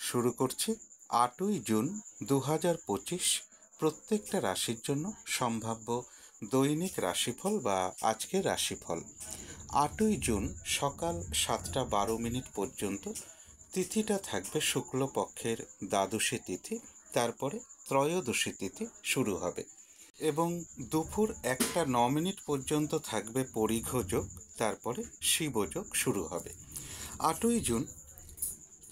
শুরু করছি ৮ই জুন ২০২৫ প্রত্যেকটা রাশির জন্য সম্ভাব্য দৈনিক রাশিফল বা আজকের রাশিফল। ৮ই জুন সকাল ৭টা ১২ মিনিট পর্যন্ত তিথিটা থাকবে শুক্লপক্ষের দ্বাদশী তিথি, তারপরে ত্রয়োদশী তিথি শুরু হবে এবং দুপুর ১টা ৯ মিনিট পর্যন্ত থাকবে পরিঘ যোগ, তারপরে শিবযোগ শুরু হবে। ৮ই জুন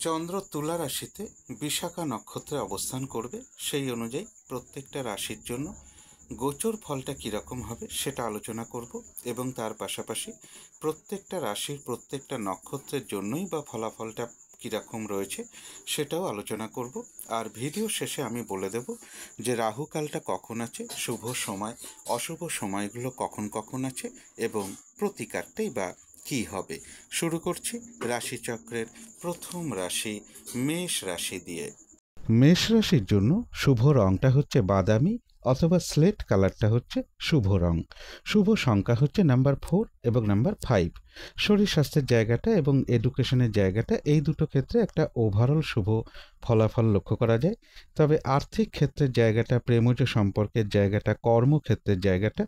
চন্দ্র তুলা রাশিতে বিশাখা নক্ষত্রে অবস্থান করবে। সেই অনুযায়ী প্রত্যেকটা রাশির জন্য গোচর ফলটা কীরকম হবে সেটা আলোচনা করব এবং তার পাশাপাশি প্রত্যেকটা রাশির প্রত্যেকটা নক্ষত্রের জন্যই বা ফলাফলটা কীরকম রয়েছে সেটাও আলোচনা করব। আর ভিডিও শেষে আমি বলে দেব যে রাহুকালটা কখন আছে, শুভ সময় অশুভ সময়গুলো কখন কখন আছে এবং প্রতিকারটাই বা কী হবে। শুরু করছি রাশিচক্রের প্রথম রাশি মেষ রাশি দিয়ে। মেষ রাশির জন্য শুভ রংটা হচ্ছে বাদামি অথবা স্লেট কালারটা হচ্ছে শুভ রং। শুভ সংখ্যা হচ্ছে নাম্বার 4 এবং নাম্বার 5। শরীর স্বাস্থ্যের জায়গাটা এবং এডুকেশনের জায়গাটা, এই দুটো ক্ষেত্রে একটা ওভারঅল শুভ ফলাফল লক্ষ্য করা যায়। তবে আর্থিক ক্ষেত্রের জায়গাটা, প্রেমজ সম্পর্কের জায়গাটা, কর্মক্ষেত্রের জায়গাটা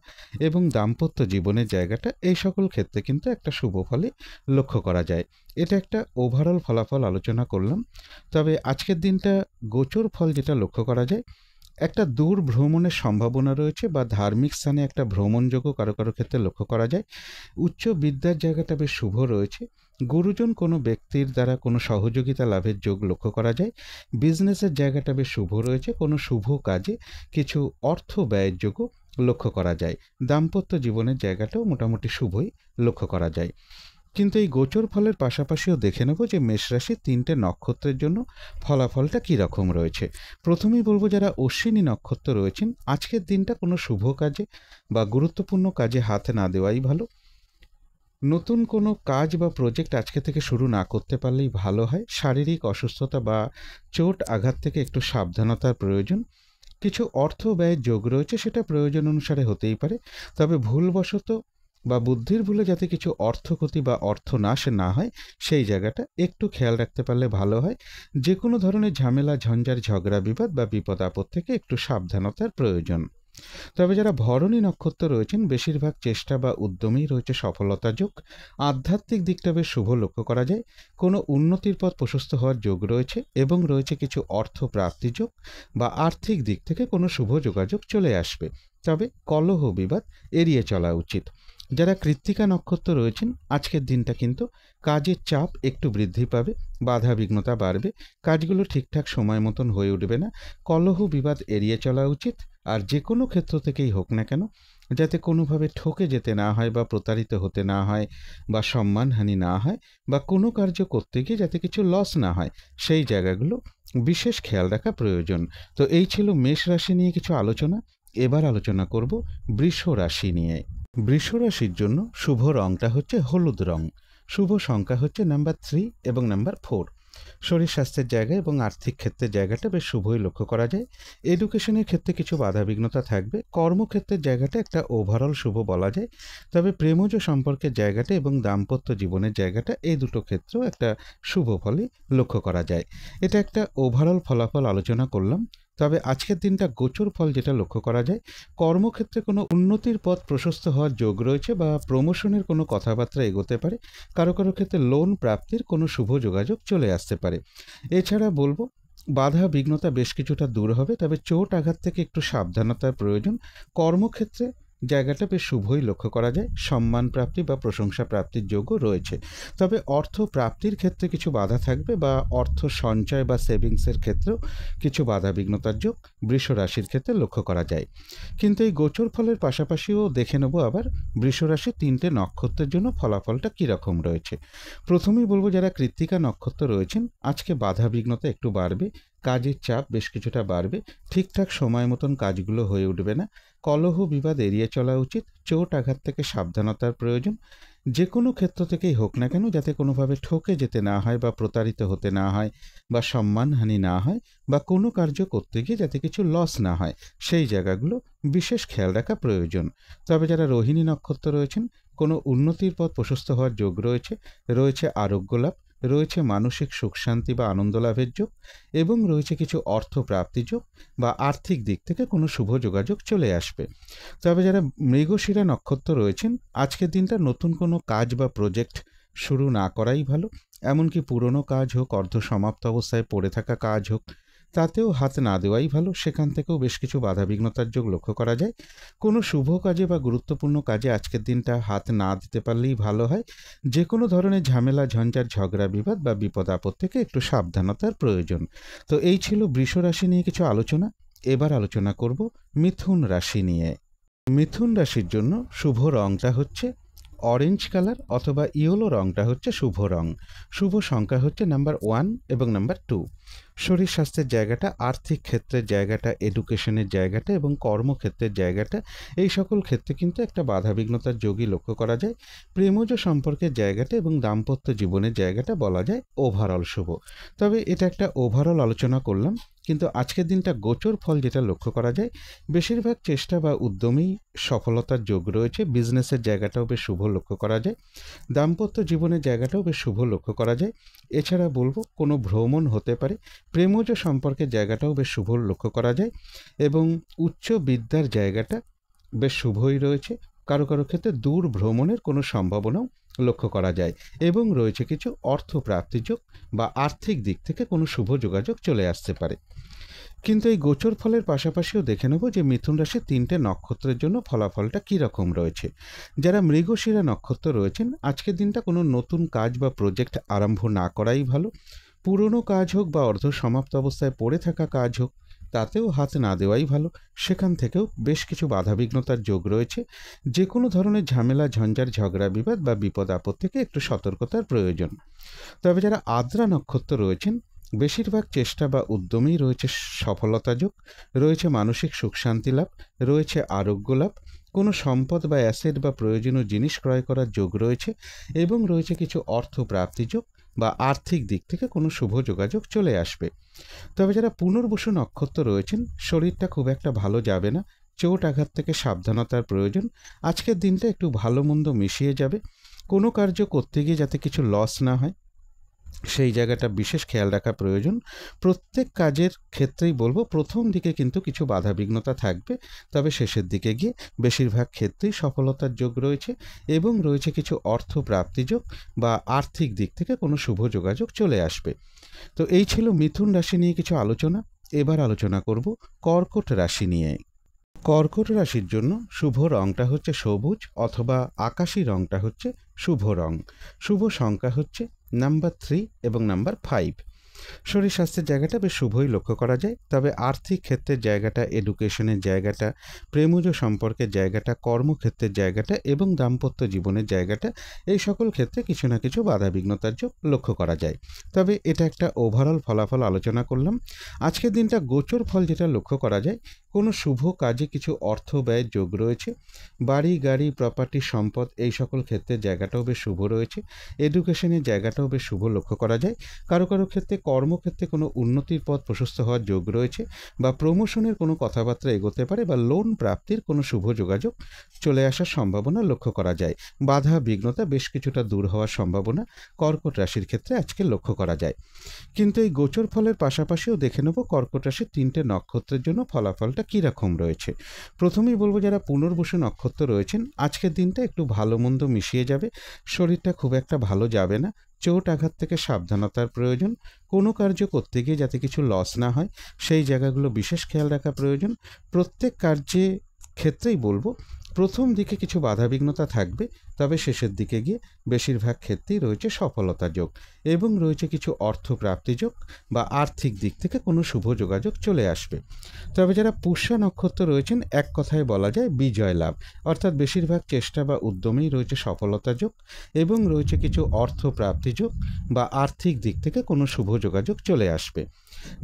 এবং দাম্পত্য জীবনের জায়গাটা, এই সকল ক্ষেত্রে কিন্তু একটা শুভ ফলই লক্ষ্য করা যায়। এটা একটা ওভারঅল ফলাফল আলোচনা করলাম। তবে আজকের দিনটা গোচর ফল যেটা লক্ষ্য করা যায়, একটা দূর ভ্রমণের সম্ভাবনা রয়েছে বা ধার্মিক স্থানে একটা ভ্রমণযোগ্য কারো কারো ক্ষেত্রে লক্ষ্য করা যায়। উচ্চ বিদ্যার জায়গাটা বেশ শুভ রয়েছে। গুরুজন কোনো ব্যক্তির দ্বারা কোনো সহযোগিতা লাভের যোগ লক্ষ্য করা যায়। বিজনেসের জায়গাটা বেশ শুভ রয়েছে। কোনো শুভ কাজে কিছু অর্থ ব্যয়ের যোগও লক্ষ্য করা যায়। দাম্পত্য জীবনের জায়গাটাও মোটামুটি শুভই লক্ষ্য করা যায়। কিন্তু এই গোচর ফলের পাশাপাশিও দেখে নেব যে মেষ রাশির 3টে নক্ষত্রের জন্য ফলাফলটা কী রকম রয়েছে। প্রথমেই বলবো যারা অশ্বিনী নক্ষত্র রয়েছেন, আজকের দিনটা কোনো শুভ কাজে বা গুরুত্বপূর্ণ কাজে হাত না দেওয়াই ভালো। নতুন কোনো কাজ বা প্রজেক্ট আজকে থেকে শুরু না করতে পারলেই ভালো হয়। শারীরিক অসুস্থতা বা চোট আঘাত থেকে একটু সাবধানতার প্রয়োজন। কিছু অর্থ ব্যয়ের যোগ রয়েছে, সেটা প্রয়োজন অনুসারে হতেই পারে। তবে ভুলবশত বা বুদ্ধির ভুলে যাতে কিছু অর্থক্ষতি বা অর্থনাশ না হয় সেই জায়গাটা একটু খেয়াল রাখতে পারলে ভালো হয়। যে কোনো ধরনের ঝামেলা, ঝঞ্ঝাট, ঝগড়া, বিবাদ বা বিপদ আপদ থেকে একটু সাবধানতার প্রয়োজন। তবে যারা ভরণী নক্ষত্র রয়েছেন, বেশিরভাগ চেষ্টা বা উদ্যমেই রয়েছে সফলতা যোগ। আধ্যাত্মিক দিকটা বেশ শুভ লক্ষ্য করা যায়। কোনো উন্নতির পথ প্রশস্ত হওয়ার যোগ রয়েছে এবং রয়েছে কিছু অর্থ প্রাপ্তি যোগ বা আর্থিক দিক থেকে কোনো শুভ যোগাযোগ চলে আসবে। তবে কলহ বিবাদ এড়িয়ে চলা উচিত। যারা কৃত্তিকা নক্ষত্র রয়েছেন, আজকের দিনটা কিন্তু কাজের চাপ একটু বৃদ্ধি পাবে, বাধা বিঘ্নতা বাড়বে, কাজগুলো ঠিকঠাক সময় মতন হয়ে উঠবে না। কলহ বিবাদ এড়িয়ে চলা উচিত। আর যে কোনো ক্ষেত্র থেকেই হোক না কেন, যাতে কোনোভাবে ঠকে যেতে না হয় বা প্রতারিত হতে না হয় বা সম্মানহানি না হয় বা কোনো কার্য করতে গিয়ে যাতে কিছু লস না হয়, সেই জায়গাগুলো বিশেষ খেয়াল রাখা প্রয়োজন। তো এই ছিল মেষ রাশি নিয়ে কিছু আলোচনা। এবার আলোচনা করব বৃষ রাশি নিয়ে। বৃষ রাশির জন্য শুভ রংটা হচ্ছে হলুদ রং। শুভ সংখ্যা হচ্ছে নাম্বার 3 এবং নাম্বার 4। শরীর স্বাস্থ্যের জায়গা এবং আর্থিক ক্ষেত্রের জায়গাটা বেশ শুভই লক্ষ্য করা যায়। এডুকেশনের ক্ষেত্রে কিছু বাধাবিঘ্নতা থাকবে। কর্মক্ষেত্রের জায়গাটা একটা ওভারঅল শুভ বলা যায়। তবে প্রেমজ সম্পর্কের জায়গাটা এবং দাম্পত্য জীবনের জায়গাটা, এই দুটো ক্ষেত্রেও একটা শুভ ফলই লক্ষ্য করা যায়। এটা একটা ওভারঅল ফলাফল আলোচনা করলাম। তবে আজকের দিনটা গোচর ফল যেটা লক্ষ্য করা যায়, কর্মক্ষেত্রে কোনো উন্নতির পথ প্রশস্ত হওয়ার যোগ রয়েছে বা প্রমোশনের কোনো কথাবার্তা এগোতে পারে। কারো কারো ক্ষেত্রে লোন প্রাপ্তির কোনো শুভ যোগাযোগ চলে আসতে পারে। এছাড়া বলবো বাধা বিঘ্নতা বেশ কিছুটা দূর হবে, তবে চোট আঘাত থেকে একটু সাবধানতার প্রয়োজন। কর্মক্ষেত্রে জায়গাটা বেশ শুভই লক্ষ্য করা যায়। সম্মান প্রাপ্তি বা প্রশংসা প্রাপ্তির যোগও রয়েছে। তবে অর্থ প্রাপ্তির ক্ষেত্রে কিছু বাধা থাকবে বা অর্থ সঞ্চয় বা সেভিংসের ক্ষেত্রেও কিছু বাধা বিঘ্নতার যোগ বৃষ রাশির ক্ষেত্রে লক্ষ্য করা যায়। কিন্তু এই গোচর ফলের পাশাপাশিও দেখে নেব আবার বৃষ রাশির 3টে নক্ষত্রের জন্য ফলাফলটা কীরকম রয়েছে। প্রথমেই বলবো যারা কৃত্তিকা নক্ষত্র রয়েছেন, আজকে বাধা বিঘ্নতা একটু বাড়বে, কাজের চাপ বেশ কিছুটা বাড়বে, ঠিকঠাক সময় মতন কাজগুলো হয়ে উঠবে না। কলহ বিবাদ এড়িয়ে চলা উচিত। চোট আঘাত থেকে সাবধানতার প্রয়োজন। যে কোনো ক্ষেত্র থেকেই হোক না কেন, যাতে কোনোভাবে ঠকে যেতে না হয় বা প্রতারিত হতে না হয় বা সম্মানহানি না হয় বা কোনো কার্য করতে গিয়ে যাতে কিছু লস না হয়, সেই জায়গাগুলো বিশেষ খেয়াল রাখা প্রয়োজন। তবে যারা রোহিণী নক্ষত্র রয়েছেন, কোনো উন্নতির পথ প্রশস্ত হওয়ার যোগ রয়েছে। রয়েছে আরোগ্য লাভ, রয়েছে মানসিক সুখ শান্তি বা আনন্দ লাভের যোগ এবং রয়েছে কিছু অর্থ প্রাপ্তি যোগ বা আর্থিক দিক থেকে কোনো শুভ যোগাযোগ চলে আসবে। তবে যারা মৃগশিরা নক্ষত্র রয়েছেন, আজকের দিনটা নতুন কোনো কাজ বা প্রজেক্ট শুরু না করাই ভালো। এমনকি পুরনো কাজ হোক, অর্ধসমাপ্ত অবস্থায় পড়ে থাকা কাজ হোক, তাতেও হাত না দেওয়াই ভালো। সেখান থেকেও বেশ কিছু বাধাবিঘ্নতার যোগ লক্ষ্য করা যায়। কোনো শুভ কাজে বা গুরুত্বপূর্ণ কাজে আজকের দিনটা হাত না দিতে পারলেই ভালো হয়। যে কোনো ধরনের ঝামেলা, ঝঞ্ঝাট, ঝগড়া, বিবাদ বা বিপদ আপদ থেকে একটু সাবধানতার প্রয়োজন। তো এই ছিল বৃষ রাশি নিয়ে কিছু আলোচনা। এবার আলোচনা করব মিথুন রাশি নিয়ে। মিথুন রাশির জন্য শুভ রংটা হচ্ছে অরেঞ্জ কালার অথবা ইয়েলো রংটা হচ্ছে শুভ রং। শুভ সংখ্যা হচ্ছে নাম্বার 1 এবং নাম্বার 2। শরীর স্বাস্থ্যের জায়গাটা, আর্থিক ক্ষেত্রের জায়গাটা, এডুকেশনের জায়গাটা এবং কর্মক্ষেত্রের জায়গাটা, এই সকল ক্ষেত্রে কিন্তু একটা বাধাবিঘ্নতার যোগই লক্ষ্য করা যায়। প্রেমজ সম্পর্কের জায়গাটা এবং দাম্পত্য জীবনের জায়গাটা বলা যায় ওভারঅল শুভ। তবে এটা একটা ওভারঅল আলোচনা করলাম, কিন্তু আজকের দিনটা গোচর ফল যেটা লক্ষ্য করা যায়, বেশিরভাগ চেষ্টা বা উদ্যমেই সফলতার যোগ রয়েছে। বিজনেসের জায়গাটাও বেশ শুভ লক্ষ্য করা যায়। দাম্পত্য জীবনের জায়গাটাও বেশ শুভ লক্ষ্য করা যায়। এছাড়া বলবো কোনো ভ্রমণ হতে পারে। প্রেমজ সম্পর্কের জায়গাটাও বেশ শুভ লক্ষ্য করা যায় এবং উচ্চ বিদ্যার জায়গাটা বেশ শুভই রয়েছে। কারো কারো ক্ষেত্রে দূর ভ্রমণের কোনো সম্ভাবনাও লক্ষ্য করা যায় এবং রয়েছে কিছু অর্থ প্রাপ্তিযোগ বা আর্থিক দিক থেকে কোনো শুভ যোগাযোগ চলে আসতে পারে। কিন্তু এই গোচর ফলের পাশাপাশিও দেখে নেব যে মিথুন রাশির 3টে নক্ষত্রের জন্য ফলাফলটা কী রকম রয়েছে। যারা মৃগশিরা নক্ষত্র রয়েছেন, আজকের দিনটা কোনো নতুন কাজ বা প্রজেক্ট আরম্ভ না করাই ভালো। পুরনো কাজ হোক বা অর্ধ সমাপ্ত অবস্থায় পড়ে থাকা কাজ হোক, তাতেও হাত না দেওয়াই ভালো। সেখান থেকেও বেশ কিছু বাধাবিঘ্নতার যোগ রয়েছে। যে কোনো ধরনের ঝামেলা, ঝঞ্ঝাট, ঝগড়া, বিবাদ বা বিপদ আপদ থেকে একটু সতর্কতার প্রয়োজন। তবে যারা আদ্রা নক্ষত্র রয়েছেন, বেশিরভাগ চেষ্টা বা উদ্যমেই রয়েছে সফলতা যোগ, রয়েছে মানসিক সুখ শান্তি লাভ, রয়েছে আরোগ্য লাভ, কোনো সম্পদ বা অ্যাসেট বা প্রয়োজনীয় জিনিস ক্রয় করার যোগ রয়েছে এবং রয়েছে কিছু অর্থ প্রাপ্তি যোগ বা আর্থিক দিক থেকে কোনো শুভ যোগাযোগ চলে আসবে। তবে যারা পুনর্বসু নক্ষত্র রয়েছেন, শরীরটা খুব একটা ভালো যাবে না। চোট আঘাত থেকে সাবধানতার প্রয়োজন। আজকের দিনটা একটু ভালো মন্দ মিশিয়ে যাবে। কোনো কার্য করতে গিয়ে যাতে কিছু লস না হয়, সেই জায়গাটা বিশেষ খেয়াল রাখা প্রয়োজন। প্রত্যেক কাজের ক্ষেত্রেই বলবো, প্রথম দিকে কিন্তু কিছু বাধাবিঘ্নতা থাকবে, তবে শেষের দিকে গিয়ে বেশিরভাগ ক্ষেত্রেই সফলতার যোগ রয়েছে এবং রয়েছে কিছু অর্থ প্রাপ্তিযোগ বা আর্থিক দিক থেকে কোনো শুভ যোগাযোগ চলে আসবে। তো এই ছিল মিথুন রাশি নিয়ে কিছু আলোচনা। এবার আলোচনা করব কর্কট রাশি নিয়ে। কর্কট রাশির জন্য শুভ রংটা হচ্ছে সবুজ অথবা আকাশী রংটা হচ্ছে শুভ রং। শুভ সংখ্যা হচ্ছে নাম্বার 3 এবং নাম্বার 5। শরীর স্বাস্থ্যের জায়গাটা বেশ শুভই লক্ষ্য করা যায়। তবে আর্থিক ক্ষেত্রের জায়গাটা, এডুকেশনের জায়গাটা, প্রেমজ সম্পর্কের জায়গাটা, কর্মক্ষেত্রের জায়গাটা এবং দাম্পত্য জীবনের জায়গাটা, এই সকল ক্ষেত্রে কিছু না কিছু বাধাবিঘ্নতার যোগ লক্ষ্য করা যায়। তবে এটা একটা ওভারঅল ফলাফল আলোচনা করলাম। আজকের দিনটা গোচর ফল যেটা লক্ষ্য করা যায়, কোনো শুভ কাজে কিছু অর্থ ব্যয়ের যোগ রয়েছে। বাড়ি, গাড়ি, প্রপার্টি, সম্পদ, এই সকল ক্ষেত্রের জায়গাটাও বেশ শুভ রয়েছে। এডুকেশনের জায়গাটাও বেশ শুভ লক্ষ্য করা যায়। কারো কারো ক্ষেত্রে কর্মক্ষেত্রে কোনো উন্নতির পথ প্রশস্ত হওয়ার যোগ রয়েছে বা প্রমোশনের কোনো কথাবার্তা এগোতে পারে বা লোন প্রাপ্তির কোনো শুভ যোগাযোগ চলে আসার সম্ভাবনা লক্ষ্য করা যায়। বাধা বিঘ্নতা বেশ কিছুটা দূর হওয়ার সম্ভাবনা কর্কট রাশির ক্ষেত্রে আজকে লক্ষ্য করা যায়। কিন্তু এই গোচর ফলের পাশাপাশিও দেখে নেব কর্কট রাশির 3টে নক্ষত্রের জন্য ফলাফলটা কী রকম রয়েছে। প্রথমেই বলবো, যারা পুনর্বসু নক্ষত্র রয়েছেন, আজকের দিনটা একটু ভালো মন্দ মিশিয়ে যাবে। শরীরটা খুব একটা ভালো যাবে না। চোট আঘাত থেকে সাবধানতার প্রয়োজন। কোনো কার্য করতে গিয়ে যাতে কিছু লস না হয়, সেই জায়গাগুলো বিশেষ খেয়াল রাখা প্রয়োজন। প্রত্যেক ক্ষেত্রেই বলবো, প্রথম দিকে কিছু বাধাবিঘ্নতা থাকবে, তবে শেষের দিকে গিয়ে বেশিরভাগ ক্ষেত্রেই রয়েছে সফলতা যোগ এবং রয়েছে কিছু অর্থ প্রাপ্তিযোগ বা আর্থিক দিক থেকে কোনো শুভ যোগাযোগ চলে আসবে। তবে যারা পুষ্যা নক্ষত্র রয়েছেন, এক কথায় বলা যায় বিজয় লাভ, অর্থাৎ বেশিরভাগ চেষ্টা বা উদ্যমেই রয়েছে সফলতা যোগ এবং রয়েছে কিছু অর্থ প্রাপ্তিযোগ বা আর্থিক দিক থেকে কোনো শুভ যোগাযোগ চলে আসবে।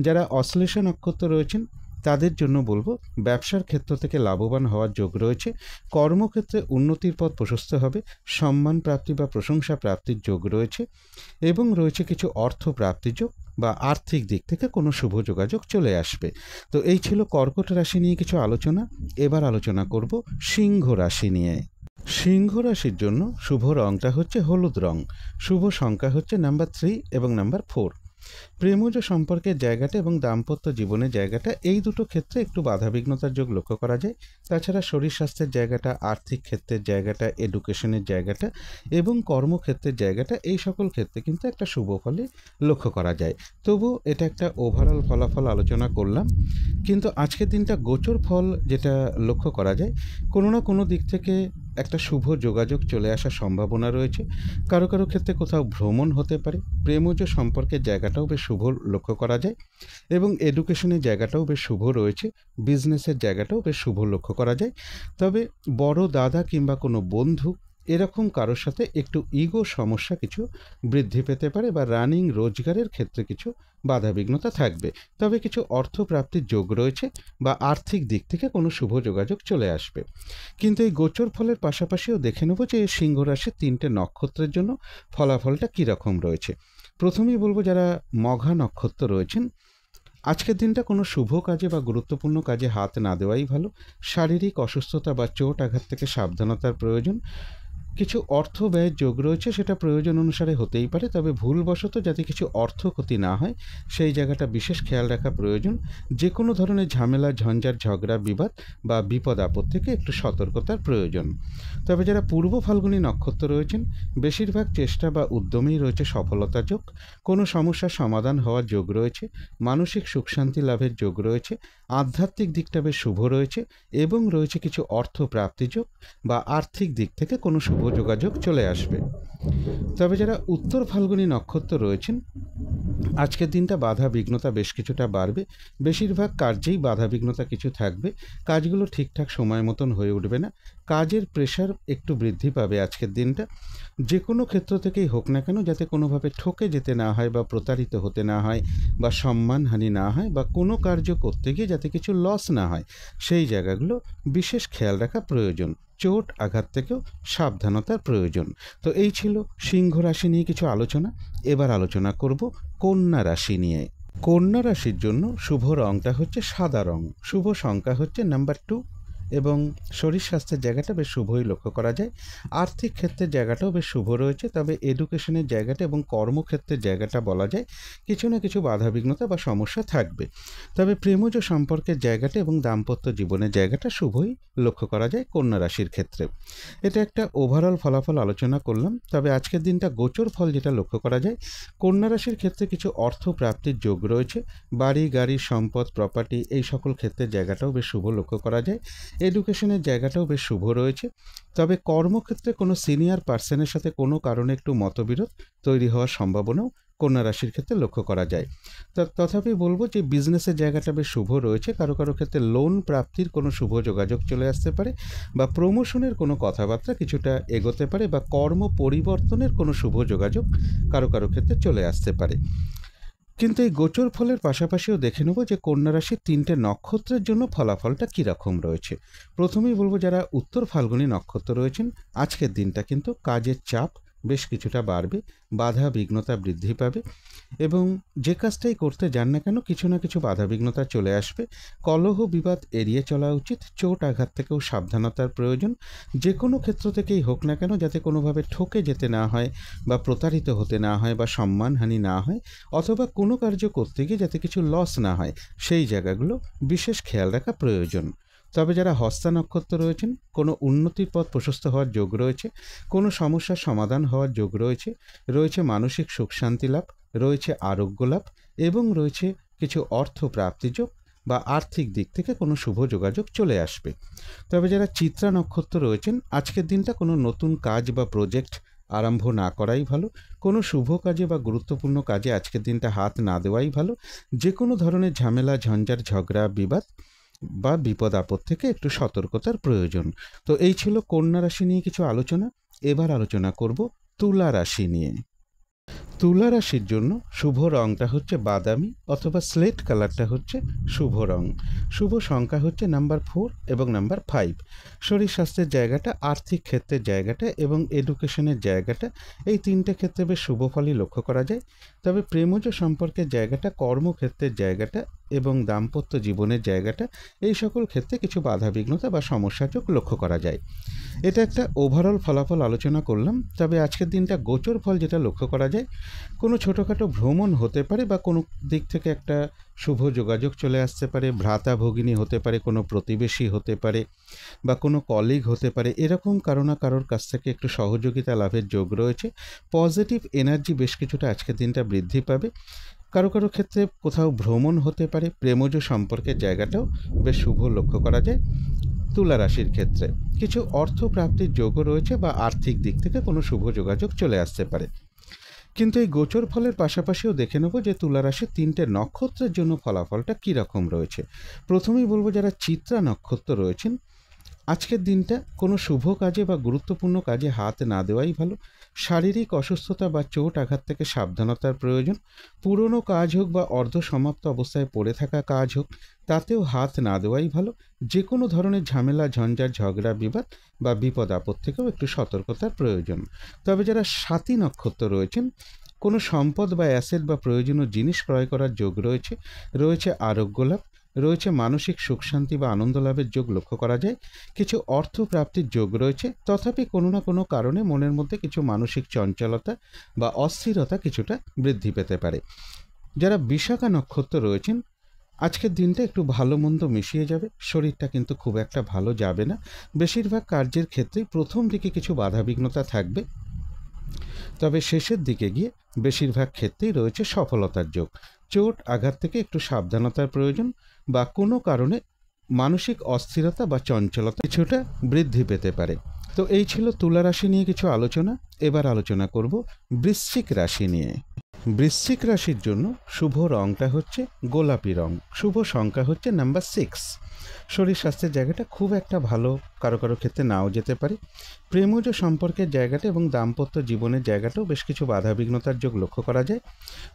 যারা অশ্লেষা নক্ষত্র রয়েছেন, তাদের জন্য বলবো, ব্যবসার ক্ষেত্র থেকে লাভবান হওয়ার যোগ রয়েছে। কর্মক্ষেত্রে উন্নতির পথ প্রশস্ত হবে। সম্মান প্রাপ্তি বা প্রশংসা প্রাপ্তির যোগ রয়েছে এবং রয়েছে কিছু অর্থ প্রাপ্তির যোগ বা আর্থিক দিক থেকে কোনো শুভ যোগাযোগ চলে আসবে। তো এই ছিল কর্কট রাশি নিয়ে কিছু আলোচনা। এবার আলোচনা করব সিংহ রাশি নিয়ে। সিংহ রাশির জন্য শুভ রংটা হচ্ছে হলুদ রং। শুভ সংখ্যা হচ্ছে নাম্বার 3 এবং নাম্বার 4। প্রেমজ সম্পর্কের জায়গাটা এবং দাম্পত্য জীবনের জায়গাটা, এই দুটো ক্ষেত্রে একটু বাধাবিঘ্নতার যোগ লক্ষ্য করা যায়। তাছাড়া শরীর স্বাস্থ্যের জায়গাটা, আর্থিক ক্ষেত্রের জায়গাটা, এডুকেশনের জায়গাটা এবং কর্মক্ষেত্রের জায়গাটা, এই সকল ক্ষেত্রে কিন্তু একটা শুভ ফলই লক্ষ্য করা যায়। তবু এটা একটা ওভারঅল ফলাফল আলোচনা করলাম, কিন্তু আজকের দিনটা গোচর ফল যেটা লক্ষ্য করা যায়, কোনো না কোনো দিক থেকে একটা শুভ যোগাযোগ চলে আসার সম্ভাবনা রয়েছে। কারো কারো ক্ষেত্রে কোথাও ভ্রমণ হতে পারে। প্রেমজ সম্পর্কের জায়গাটাও বেশ শুভ লক্ষ্য করা যায় এবং এডুকেশনের জায়গাটাও বেশ শুভ রয়েছে। বিজনেসের জায়গাটাও বেশ শুভ লক্ষ্য করা যায়। তবে বড় দাদা কিংবা কোনো বন্ধু এরকম কারোর সাথে একটু ইগো সমস্যা কিছু বৃদ্ধি পেতে পারে, বা রানিং রোজগারের ক্ষেত্রে কিছু বাধাবিঘ্নতা থাকবে। তবে কিছু অর্থ প্রাপ্তির যোগ রয়েছে বা আর্থিক দিক থেকে কোনো শুভ যোগাযোগ চলে আসবে। কিন্তু এই গোচর ফলের পাশাপাশিও দেখে নেব যে সিংহ রাশির 3টে নক্ষত্রের জন্য ফলাফলটা কীরকম রয়েছে। প্রথমেই বলবো, যারা মঘা নক্ষত্র রয়েছেন, আজকের দিনটা কোনো শুভ কাজে বা গুরুত্বপূর্ণ কাজে হাত না দেওয়াই ভালো। শারীরিক অসুস্থতা বা চোট আঘাত থেকে সাবধানতার প্রয়োজন। কিছু অর্থ ব্যয়ের যোগ রয়েছে, সেটা প্রয়োজন অনুসারে হতেই পারে, তবে ভুলবশত যাতে কিছু অর্থ ক্ষতি না হয় সেই জায়গাটা বিশেষ খেয়াল রাখা প্রয়োজন। যে কোনো ধরনের ঝামেলা, ঝঞ্ঝাট, ঝগড়া, বিবাদ বা বিপদ আপদ থেকে একটু সতর্কতার প্রয়োজন। তবে যারা পূর্ব ফাল্গুনী নক্ষত্র রয়েছেন, বেশিরভাগ চেষ্টা বা উদ্যমেই রয়েছে সফলতা যোগ। কোনো সমস্যার সমাধান হওয়ার যোগ রয়েছে। মানসিক সুখ শান্তি লাভের যোগ রয়েছে। আধ্যাত্মিক দিকটা বেশ শুভ রয়েছে এবং রয়েছে কিছু অর্থ প্রাপ্তি যোগ বা আর্থিক দিক থেকে কোনো শুভ যোগাযোগ চলে আসবে। তবে যারা উত্তর ফাল্গুনী নক্ষত্র রয়েছেন, আজকের দিনটা বাধা বিঘ্নতা বেশ কিছুটা বাড়বে। বেশিরভাগ কার্যেই বাধা বিঘ্নতা কিছু থাকবে। কাজগুলো ঠিকঠাক সময় মতন হয়ে উঠবে না। কাজের প্রেশার একটু বৃদ্ধি পাবে আজকের দিনটা। যে কোনো ক্ষেত্র থেকেই হোক না কেন, যাতে কোনোভাবে ঠকে যেতে না হয় বা প্রতারিত হতে না হয় বা সম্মানহানি না হয়, বা কোনো কার্য করতে গিয়ে যাতে কিছু লস না হয়, সেই জায়গাগুলো বিশেষ খেয়াল রাখা প্রয়োজন। চোট আঘাত থেকেও সাবধানতার প্রয়োজন। তো এই ছিল সিংহ রাশি নিয়ে কিছু আলোচনা। এবার আলোচনা করব কন্যা রাশি নিয়ে। কন্যা রাশির জন্য শুভ রংটা হচ্ছে সাদা রং। শুভ সংখ্যা হচ্ছে নাম্বার 2 এবং শরীর স্বাস্থ্যের জায়গাটা বেশ শুভই লক্ষ্য করা যায়। আর্থিক ক্ষেত্রের জায়গাটাও বেশ শুভ রয়েছে, তবে এডুকেশনের জায়গাটা এবং কর্মক্ষেত্রের জায়গাটা বলা যায় কিছু না কিছু বাধাবিঘ্নতা বা সমস্যা থাকবে। তবে প্রেমজ সম্পর্কের জায়গাটা এবং দাম্পত্য জীবনের জায়গাটা শুভই লক্ষ্য করা যায় কন্যা রাশির ক্ষেত্রে। এটা একটা ওভারঅল ফলাফল আলোচনা করলাম। তবে আজকের দিনটা গোচর ফল যেটা লক্ষ্য করা যায়, কন্যা রাশির ক্ষেত্রে কিছু অর্থ প্রাপ্তির যোগ রয়েছে। বাড়ি, গাড়ি, সম্পদ, প্রপার্টি, এই সকল ক্ষেত্রের জায়গাটাও বেশ শুভ লক্ষ্য করা যায়। এডুকেশনের জায়গাটাও বেশ শুভ রয়েছে। তবে কর্মক্ষেত্রে কোনো সিনিয়র পার্সনের সাথে কোনো কারণে একটু মতবিরোধ তৈরি হওয়ার সম্ভাবনাও কন্যা রাশির ক্ষেত্রে লক্ষ্য করা যায়। তথাপি বলবো যে বিজনেসের জায়গাটা বেশ শুভ রয়েছে। কারো কারো ক্ষেত্রে লোন প্রাপ্তির কোনো শুভ যোগাযোগ চলে আসতে পারে, বা প্রমোশনের কোনো কথাবার্তা কিছুটা এগোতে পারে, বা কর্ম পরিবর্তনের কোনো শুভ যোগাযোগ কারো কারো ক্ষেত্রে চলে আসতে পারে। কিন্তু এই গোচর ফলের পাশাপাশিও দেখে নেব যে কন্যা রাশির 3টে নক্ষত্রের জন্য ফলাফলটা কীরকম রয়েছে। প্রথমেই বলবো, যারা উত্তর ফাল্গুনী নক্ষত্র রয়েছেন, আজকের দিনটা কিন্তু কাজের চাপ বেশ কিছুটা বাড়বে। বাধা বিঘ্নতা বৃদ্ধি পাবে এবং যে কাজটাই করতে যান না কেন কিছু না কিছু বাধা বিঘ্নতা চলে আসবে। কলহ বিবাদ এড়িয়ে চলা উচিত। চোট আঘাত থেকেও সাবধানতার প্রয়োজন। যে কোনো ক্ষেত্র থেকেই হোক না কেন, যাতে কোনোভাবে ঠকে যেতে না হয় বা প্রতারিত হতে না হয় বা সম্মানহানি না হয়, অথবা কোনো কার্য করতে গিয়ে যাতে কিছু লস না হয়, সেই জায়গাগুলো বিশেষ খেয়াল রাখা প্রয়োজন। তবে যারা হস্তা নক্ষত্র রয়েছেন, কোনো উন্নতির পথ প্রশস্ত হওয়ার যোগ রয়েছে। কোনো সমস্যার সমাধান হওয়ার যোগ রয়েছে। রয়েছে মানসিক সুখ শান্তি লাভ, রয়েছে আরোগ্য লাভ এবং রয়েছে কিছু অর্থ প্রাপ্তি যোগ বা আর্থিক দিক থেকে কোনো শুভ যোগাযোগ চলে আসবে। তবে যারা চিত্রা নক্ষত্র রয়েছেন, আজকের দিনটা কোনো নতুন কাজ বা প্রজেক্ট আরম্ভ না করাই ভালো। কোনো শুভ কাজে বা গুরুত্বপূর্ণ কাজে আজকের দিনটা হাত না দেওয়াই ভালো। যে কোনো ধরনের ঝামেলা, ঝঞ্ঝাট, ঝগড়া, বিবাদ বা বিপদ আপদ থেকে একটু সতর্কতার প্রয়োজন। তো এই ছিল কন্যা রাশি নিয়ে কিছু আলোচনা। এবার আলোচনা করব তুলা রাশি নিয়ে। তুলা রাশির জন্য শুভ রংটা হচ্ছে বাদামি অথবা স্লেট কালারটা হচ্ছে শুভ রং। শুভ সংখ্যা হচ্ছে নাম্বার 4 এবং নাম্বার 5। শরীর স্বাস্থ্যের জায়গাটা, আর্থিক ক্ষেত্রের জায়গাটা এবং এডুকেশনের জায়গাটা, এই তিনটে ক্ষেত্রে বেশ শুভ ফলই লক্ষ্য করা যায়। তবে প্রেমজ সম্পর্কের জায়গাটা, কর্মক্ষেত্রের জায়গাটা এবং দাম্পত্য জীবনের জায়গাটা, এই সকল ক্ষেত্রে কিছু বাধাবিঘ্নতা বা সমস্যাযোগ লক্ষ্য করা যায়। এটা একটা ওভারঅল ফলাফল আলোচনা করলাম। তবে আজকের দিনটা গোচর ফল যেটা লক্ষ্য করা যায়, কোনো ছোটোখাটো ভ্রমণ হতে পারে বা কোনো দিক থেকে একটা শুভ যোগাযোগ চলে আসতে পারে, ভ্রাতা ভগিনী হতে পারে, কোনো প্রতিবেশী হতে পারে বা কোনো কলিগ হতে পারে, এরকম কারো না কারোর কাছ থেকে একটু সহযোগিতা লাভের যোগ রয়েছে। পজিটিভ এনার্জি বেশ কিছুটা আজকের দিনটা বৃদ্ধি পাবে। কারো কারো ক্ষেত্রে কোথাও ভ্রমণ হতে পারে, প্রেমজ সম্পর্কের জায়গাটাও বেশ শুভ লক্ষ্য করা যায়। তুলা রাশির ক্ষেত্রে কিছু অর্থ প্রাপ্তির যোগও রয়েছে বা আর্থিক দিক থেকে কোনো শুভ যোগাযোগ চলে আসতে পারে। কিন্তু এই গোচর ফলের পাশাপাশিও দেখে নেব যে তুলা রাশির 3টে নক্ষত্রের জন্য ফলাফলটা কীরকম রয়েছে। প্রথমেই বলবো, যারা চিত্রা নক্ষত্র রয়েছেন, আজকের দিনটা কোনো শুভ কাজে বা গুরুত্বপূর্ণ কাজে হাত না দেওয়াই ভালো। শারীরিক অসুস্থতা বা চোট আঘাত থেকে সাবধানতার প্রয়োজন। পুরনো কাজ হোক বা অর্ধ সমাপ্ত অবস্থায় পড়ে থাকা কাজ হোক, তাতেও হাত না দেওয়াই ভালো। যে কোনো ধরনের ঝামেলা, ঝঞ্ঝাট, ঝগড়া, বিবাদ বা বিপদ আপদ থেকেও একটু সতর্কতার প্রয়োজন। তবে যারা স্বাতী নক্ষত্র রয়েছেন, কোনো সম্পদ বা অ্যাসেট বা প্রয়োজনীয় জিনিস ক্রয় করার যোগ রয়েছে। রয়েছে আরোগ্য লাভ, রয়েছে মানসিক সুখ শান্তি বা আনন্দ লাভের যোগ লক্ষ্য করা যায়। কিছু অর্থ প্রাপ্তির যোগ রয়েছে। তথাপি কোনো না কোনো কারণে মনের মধ্যে কিছু মানসিক চঞ্চলতা বা অস্থিরতা কিছুটা বৃদ্ধি পেতে পারে। যারা বিশাখা নক্ষত্র রয়েছেন, আজকের দিনটা একটু ভালো মন্দ মিশিয়ে যাবে। শরীরটা কিন্তু খুব একটা ভালো যাবে না। বেশিরভাগ কার্যের ক্ষেত্রেই প্রথম দিকে কিছু বাধাবিঘ্নতা থাকবে, তবে শেষের দিকে গিয়ে বেশিরভাগ ক্ষেত্রেই রয়েছে সফলতার যোগ। চোট আঘাত থেকে একটু সাবধানতার প্রয়োজন বা কোনো কারণে মানসিক অস্থিরতা বা চঞ্চলতা কিছুটা বৃদ্ধি পেতে পারে। তো এই ছিল তুলা রাশি নিয়ে কিছু আলোচনা। এবার আলোচনা করব বৃশ্চিক রাশি নিয়ে। বৃশ্চিক রাশির জন্য শুভ রংটা হচ্ছে গোলাপি রং। শুভ সংখ্যা হচ্ছে নাম্বার 6। শরীর স্বাস্থ্যের জায়গাটা খুব একটা ভালো কারো কারো ক্ষেত্রে নাও যেতে পারে। প্রেমজ সম্পর্কের জায়গাটা এবং দাম্পত্য জীবনের জায়গাটাও বেশ কিছু বাধাবিঘ্নতার যোগ লক্ষ্য করা যায়।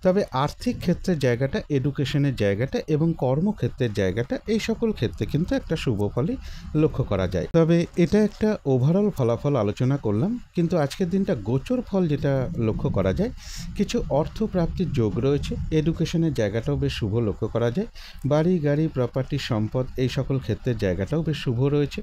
তবে আর্থিক ক্ষেত্রের জায়গাটা, এডুকেশনের জায়গাটা এবং কর্মক্ষেত্রের জায়গাটা, এই সকল ক্ষেত্রে কিন্তু একটা শুভ ফলই লক্ষ্য করা যায়। তবে এটা একটা ওভারঅল ফলাফল আলোচনা করলাম, কিন্তু আজকের দিনটা গোচর ফল যেটা লক্ষ্য করা যায়, কিছু অর্থ প্রাপ্তির যোগ রয়েছে। এডুকেশনের জায়গাটাও বেশ শুভ লক্ষ্য করা যায়। বাড়ি, গাড়ি, প্রপার্টি, সম্পদ, এই সকল ক্ষেত্রের জায়গাটাও বেশ শুভ রয়েছে।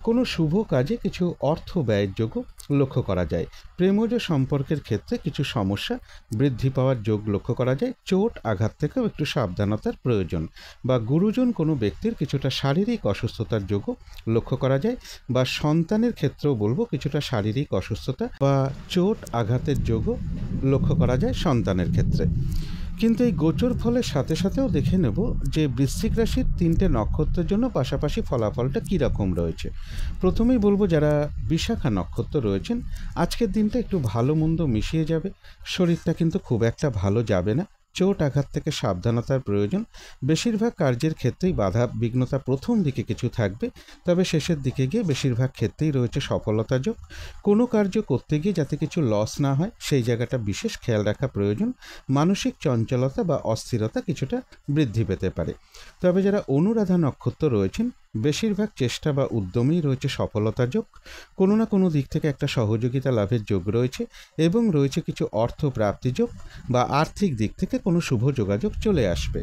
কোনো শুভ কাজে কিছু অর্থ ব্যয়ের যোগও লক্ষ্য করা যায়। প্রেমজ সম্পর্কের ক্ষেত্রে কিছু সমস্যা বৃদ্ধি পাওয়ার যোগ লক্ষ্য করা যায়। চোট আঘাত থেকেও একটু সাবধানতার প্রয়োজন বা গুরুজন কোনো ব্যক্তির কিছুটা শারীরিক অসুস্থতার যোগও লক্ষ্য করা যায়। বা সন্তানের ক্ষেত্রেও বলবো, কিছুটা শারীরিক অসুস্থতা বা চোট আঘাতের যোগও লক্ষ্য করা যায় সন্তানের ক্ষেত্রে। কিন্তু এই গোচর ফলের সাথে সাথেও দেখে নেব যে বৃশ্চিক রাশির 3টে নক্ষত্রের জন্য পাশাপাশি ফলাফলটা কীরকম রয়েছে। প্রথমেই বলবো, যারা বিশাখা নক্ষত্র রয়েছেন, আজকের দিনটা একটু ভালো মন্দ মিশিয়ে যাবে। শরীরটা কিন্তু খুব একটা ভালো যাবে না। চোট আঘাত থেকে সাবধানতার প্রয়োজন। বেশিরভাগ কার্যের ক্ষেত্রেই বাধা বিঘ্নতা প্রথম দিকে কিছু থাকবে, তবে শেষের দিকে গিয়ে বেশিরভাগ ক্ষেত্রেই রয়েছে সফলতা যোগ। কোনো কার্য করতে গিয়ে যাতে কিছু লস না হয়, সেই জায়গাটা বিশেষ খেয়াল রাখা প্রয়োজন। মানসিক চঞ্চলতা বা অস্থিরতা কিছুটা বৃদ্ধি পেতে পারে। তবে যারা অনুরাধা নক্ষত্র রয়েছেন, বেশিরভাগ চেষ্টা বা উদ্যমেই রয়েছে সফলতা যোগ। কোনো না কোনো দিক থেকে একটা সহযোগিতা লাভের যোগ রয়েছে এবং রয়েছে কিছু অর্থ প্রাপ্তি যোগ বা আর্থিক দিক থেকে কোনো শুভ যোগাযোগ চলে আসবে।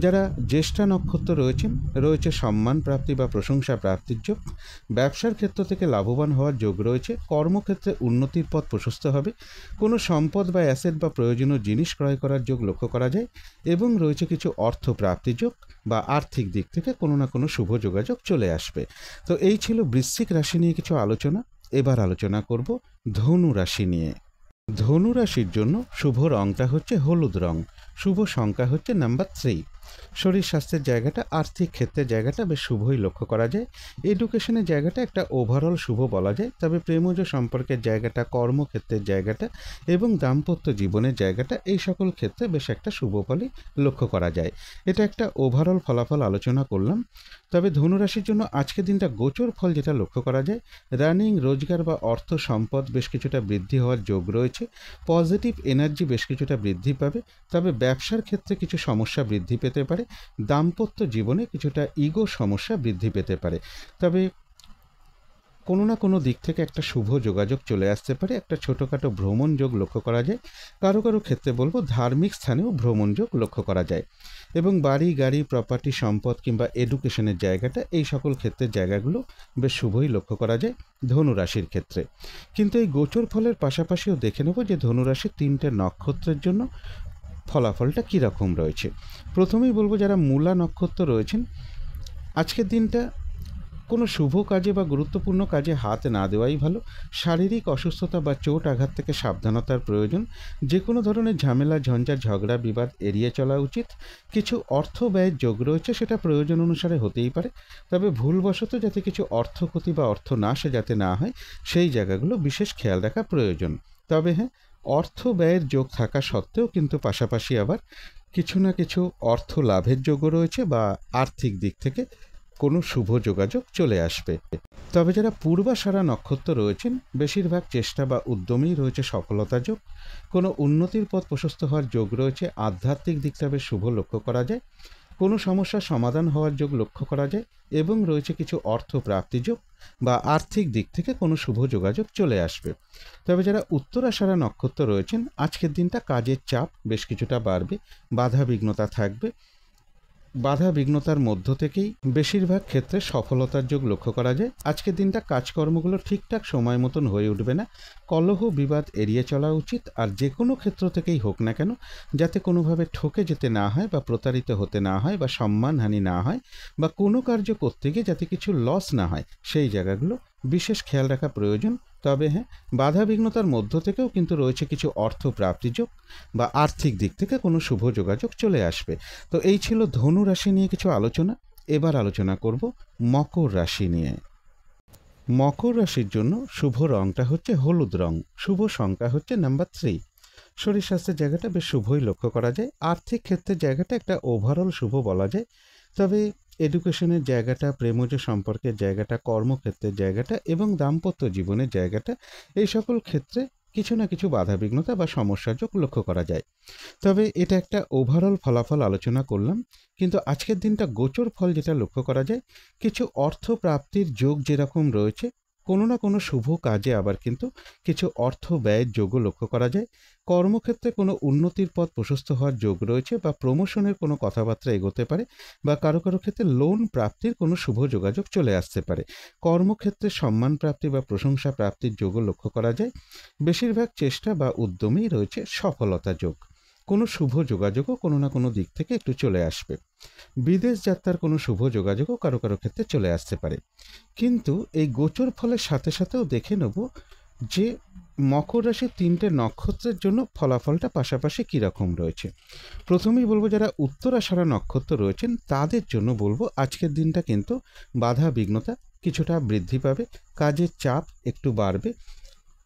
যারা জ্যেষ্ঠা নক্ষত্র রয়েছেন, রয়েছে সম্মান প্রাপ্তি বা প্রশংসা প্রাপ্তির যোগ। ব্যবসার ক্ষেত্র থেকে লাভবান হওয়ার যোগ রয়েছে। কর্মক্ষেত্রে উন্নতির পথ প্রশস্ত হবে। কোনো সম্পদ বা অ্যাসেট বা প্রয়োজনীয় জিনিস ক্রয় করার যোগ লক্ষ্য করা যায় এবং রয়েছে কিছু অর্থ প্রাপ্তি যোগ বা আর্থিক দিক থেকে কোনো না কোনো শুভ যোগাযোগ চলে আসবে। তো এই ছিল বৃশ্চিক রাশি নিয়ে কিছু আলোচনা। এবার আলোচনা করব ধনু রাশি নিয়ে। ধনু রাশির জন্য শুভ রংটা হচ্ছে হলুদ রং। শুভ সংখ্যা হচ্ছে নাম্বার 3। শরীর স্বাস্থ্যের জায়গাটা, আর্থিক ক্ষেত্রের জায়গাটা বেশ শুভই লক্ষ্য করা যায়। এডুকেশনের জায়গাটা একটা ওভারঅল শুভ বলা যায়। তবে প্রেমজ সম্পর্কের জায়গাটা, কর্মক্ষেত্রের জায়গাটা এবং দাম্পত্য জীবনের জায়গাটা, এই সকল ক্ষেত্রে বেশ একটা শুভ ফলই লক্ষ্য করা যায়। এটা একটা ওভারঅল ফলাফল আলোচনা করলাম। তবে ধনুরাশির জন্য আজকের দিনটা গোচর ফল যেটা লক্ষ্য করা যায়, রানিং রোজগার বা অর্থ সম্পদ বেশ কিছুটা বৃদ্ধি হওয়ার যোগ রয়েছে, পজিটিভ এনার্জি বেশ কিছুটা বৃদ্ধি পাবে। তবে ব্যবসার ক্ষেত্রে কিছু সমস্যা বৃদ্ধি পেতে পারে, দাম্পত্য জীবনে কিছুটা ইগো সমস্যা বৃদ্ধি পেতে পারে। তবে কোনো না কোনো দিক থেকে একটা শুভ যোগাযোগ চলে আসতে পারে, একটা ছোটোখাটো ভ্রমণ যোগ লক্ষ্য করা যায়। কারো কারো ক্ষেত্রে বলবো ধার্মিক স্থানেও ভ্রমণ যোগ লক্ষ্য করা যায়। এবং বাড়ি গাড়ি প্রপার্টি সম্পদ কিংবা এডুকেশনের জায়গাটা, এই সকল ক্ষেত্রের জায়গাগুলো বেশ শুভই লক্ষ্য করা যায় ধনুরাশির ক্ষেত্রে। কিন্তু এই গোচর ফলের পাশাপাশিও দেখে নেব যে ধনুরাশির 3টে নক্ষত্রের জন্য ফলাফলটা কীরকম রয়েছে। প্রথমেই বলবো যারা মূলা নক্ষত্র রয়েছেন, আজকের দিনটা কোনো শুভ কাজে বা গুরুত্বপূর্ণ কাজে হাত না দেওয়াই ভালো। শারীরিক অসুস্থতা বা চোট আঘাত থেকে সাবধানতার প্রয়োজন। যে কোনো ধরনের ঝামেলা ঝঞ্ঝাট ঝগড়া বিবাদ এড়িয়ে চলা উচিত। কিছু অর্থ ব্যয়ের যোগ রয়েছে, সেটা প্রয়োজন অনুসারে হতেই পারে, তবে ভুলবশত যাতে কিছু অর্থ ক্ষতি বা অর্থ নাশ যাতে না হয় সেই জায়গাগুলো বিশেষ খেয়াল রাখা প্রয়োজন। তবে হ্যাঁ, অর্থ ব্যয়ের যোগ থাকা সত্ত্বেও কিন্তু পাশাপাশি আবার কিছু না কিছু অর্থ লাভের যোগও রয়েছে বা আর্থিক দিক থেকে কোনো শুভ যোগাযোগ চলে আসবে। তবে যারা পূর্বাষাঢ়া নক্ষত্র রয়েছেন, বেশিরভাগ চেষ্টা বা উদ্যমেই রয়েছে সফলতা যোগ। কোনো উন্নতির পথ প্রশস্ত হওয়ার যোগ রয়েছে, আধ্যাত্মিক দিকটা বেশ শুভ লক্ষ্য করা যায়। কোনো সমস্যার সমাধান হওয়ার যোগ লক্ষ্য করা যায় এবং রয়েছে কিছু অর্থ প্রাপ্তি যোগ বা আর্থিক দিক থেকে কোনো শুভ যোগাযোগ চলে আসবে। তবে যারা উত্তরাষাঢ়া নক্ষত্র রয়েছেন, আজকের দিনটা কাজের চাপ বেশ কিছুটা বাড়বে, বাধা বিঘ্নতা থাকবে। বাধা বিঘ্নতার মধ্য থেকেই বেশিরভাগ ক্ষেত্রে সফলতার যোগ লক্ষ্য করা যায়। আজকের দিনটা কাজকর্মগুলো ঠিকঠাক সময় মতন হয়ে উঠবে না, কলহ বিবাদ এড়িয়ে চলা উচিত। আর যে কোনো ক্ষেত্র থেকেই হোক না কেন, যাতে কোনোভাবে ঠকে যেতে না হয় বা প্রতারিত হতে না হয় বা সম্মানহানি না হয় বা কোনো কার্য করতে গিয়ে যাতে কিছু লস না হয়, সেই জায়গাগুলো বিশেষ খেয়াল রাখা প্রয়োজন। তবে হ্যাঁ, বাধা বিঘ্নতার মধ্য থেকেও কিন্তু রয়েছে কিছু অর্থ প্রাপ্তিযোগ বা আর্থিক দিক থেকে কোনো শুভ যোগাযোগ চলে আসবে। তো এই ছিল ধনু রাশি নিয়ে কিছু আলোচনা। এবার আলোচনা করব মকর রাশি নিয়ে। মকর রাশির জন্য শুভ রংটা হচ্ছে হলুদ রং, শুভ সংখ্যা হচ্ছে নাম্বার 3। শরীর স্বাস্থ্যের জায়গাটা বেশ শুভই লক্ষ্য করা যায়। আর্থিক ক্ষেত্রের জায়গাটা একটা ওভারঅল শুভ বলা যায়। তবে এডুকেশনের জায়গাটা, প্রেমজ সম্পর্কের জায়গাটা, কর্মক্ষেত্রের জায়গাটা এবং দাম্পত্য জীবনের জায়গাটা, এই সকল ক্ষেত্রে কিছু না কিছু বাধাবিঘ্নতা বা সমস্যার যোগ লক্ষ্য করা যায়। তবে এটা একটা ওভারঅল ফলাফল আলোচনা করলাম, কিন্তু আজকের দিনটা গোচর ফল যেটা লক্ষ্য করা যায়, কিছু অর্থ প্রাপ্তির যোগ যেরকম রয়েছে, কোনো না কোনো শুভ কাজে আবার কিন্তু কিছু অর্থ ব্যয়ের যোগও লক্ষ্য করা যায়। কর্মক্ষেত্রে কোনো উন্নতির পথ প্রশস্ত হওয়ার যোগ রয়েছে বা প্রমোশনের কোনো কথাবার্তা এগোতে পারে বা কারো কারো ক্ষেত্রে লোন প্রাপ্তির কোনো শুভ যোগাযোগ চলে আসতে পারে। কর্মক্ষেত্রে সম্মান প্রাপ্তি বা প্রশংসা প্রাপ্তির যোগও লক্ষ্য করা যায়। বেশিরভাগ চেষ্টা বা উদ্যমেই রয়েছে সফলতা যোগ। কোনো শুভ যোগাযোগও কোনো না কোনো দিক থেকে একটু চলে আসবে। বিদেশ যাত্রার কোনো শুভ যোগাযোগও কারো কারো ক্ষেত্রে চলে আসতে পারে। কিন্তু এই গোচর ফলের সাথে সাথেও দেখে নেব যে মকর রাশির 3টে নক্ষত্রের জন্য ফলাফলটা পাশাপাশি কীরকম রয়েছে। প্রথমেই বলবো যারা উত্তরাষাঢ়া নক্ষত্র রয়েছেন, তাদের জন্য বলবো আজকের দিনটা কিন্তু বাধা বিঘ্নতা কিছুটা বৃদ্ধি পাবে, কাজের চাপ একটু বাড়বে,